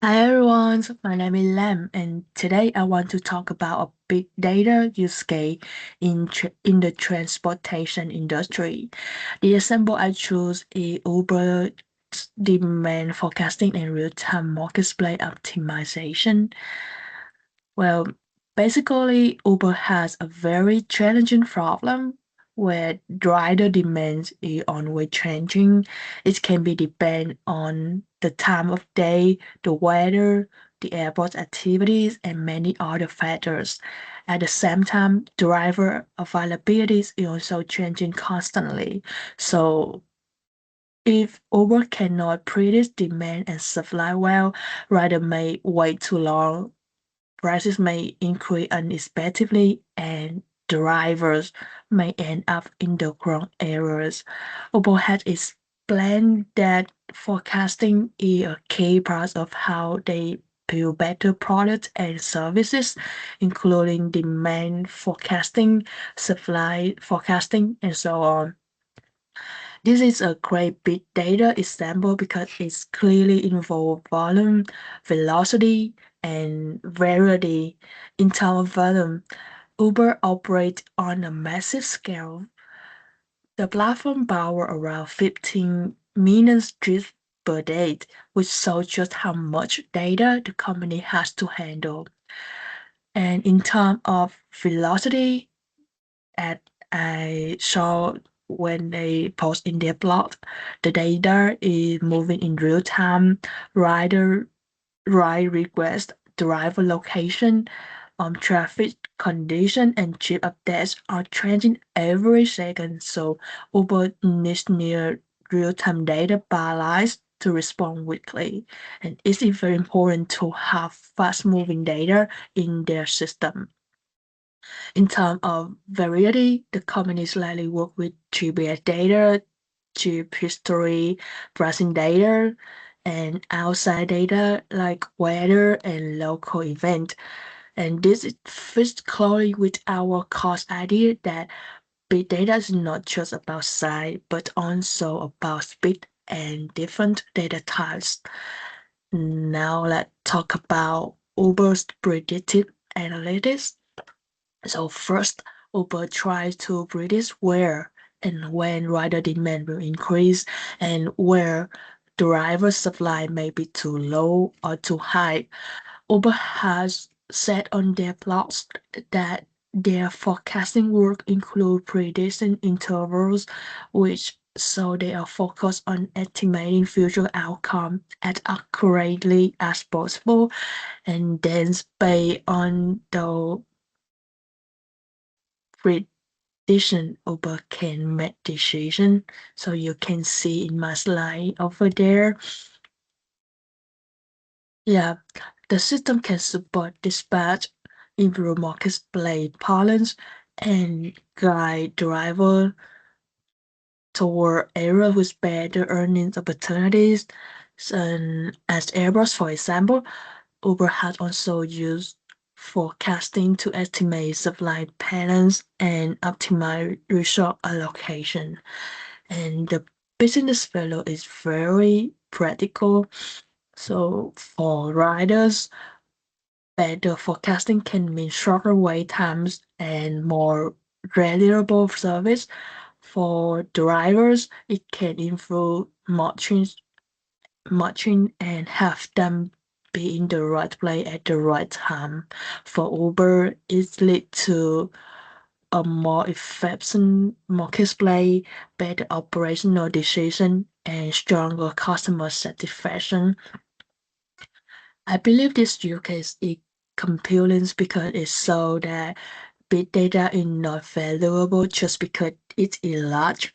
Hi everyone, my name is Lam, and today I want to talk about a big data use case in the transportation industry. The example I choose is Uber's demand forecasting and real-time marketplace optimization. Well, basically, Uber has a very challenging problem where rider demands is always changing. It can be depend on the time of day, the weather, the airport activities, and many other factors. At the same time, driver availability is also changing constantly. So if Uber cannot predict demand and supply well, rider may wait too long, prices may increase unexpectedly, and drivers may end up in the wrong areas. Uber has explained that forecasting is a key part of how they build better products and services, including demand forecasting, supply forecasting, and so on. This is a great big data example because it clearly involves volume, velocity, and variety. In terms of volume, Uber operates on a massive scale. The platform powers around 15 million trips per day, which shows just how much data the company has to handle. And in terms of velocity, at I saw when they post in their blog, the data is moving in real time. Rider ride request, driver location, traffic condition, and chip updates are changing every second. So Uber needs near real-time data balance to respond quickly. And it's very important to have fast-moving data in their system. In terms of variety, the companies likely work with GPS data, chip history, pricing data, and outside data like weather and local event. And this fits closely with our cost idea that big data is not just about size, but also about speed and different data types. Now let's talk about Uber's predictive analytics. So first, Uber tries to predict where and when rider demand will increase and where driver supply may be too low or too high. Uber has said on their blogs that their forecasting work include prediction intervals, which so they are focused on estimating future outcome as accurately as possible, and then based on the prediction Uber can make decision. So you can see in my slide over there. Yeah, the system can support dispatch, improve marketplace balance, and guide driver toward areas with better earnings opportunities. And as Airbus, for example, Uber has also used forecasting to estimate supply patterns and optimize resource allocation. And the business value is very practical. So for riders, better forecasting can mean shorter wait times and more reliable service. For drivers, it can improve matching and have them be in the right place at the right time. For Uber, it leads to a more efficient marketplace, better operational decision, and stronger customer satisfaction. I believe this use case is compelling because it shows that big data is not valuable just because it is large.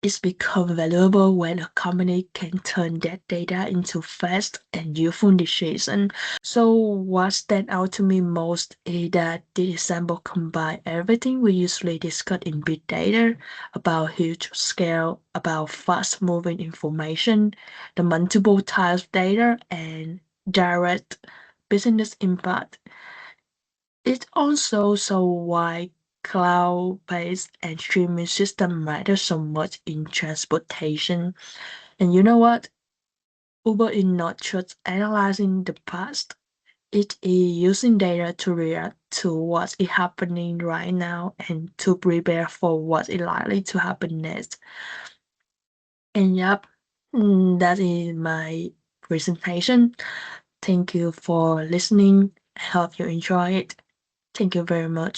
It's become valuable when a company can turn that data into fast and useful decisions. So what stands out to me most is that the example combines everything we usually discuss in big data about huge scale, about fast-moving information, the multiple types of data, and direct business impact. It also shows why cloud-based and streaming system matter so much in transportation. And you know what? Uber is not just analyzing the past, it is using data to react to what is happening right now and to prepare for what is likely to happen next. And yep, that is my presentation. Thank you for listening. I hope you enjoy it. Thank you very much.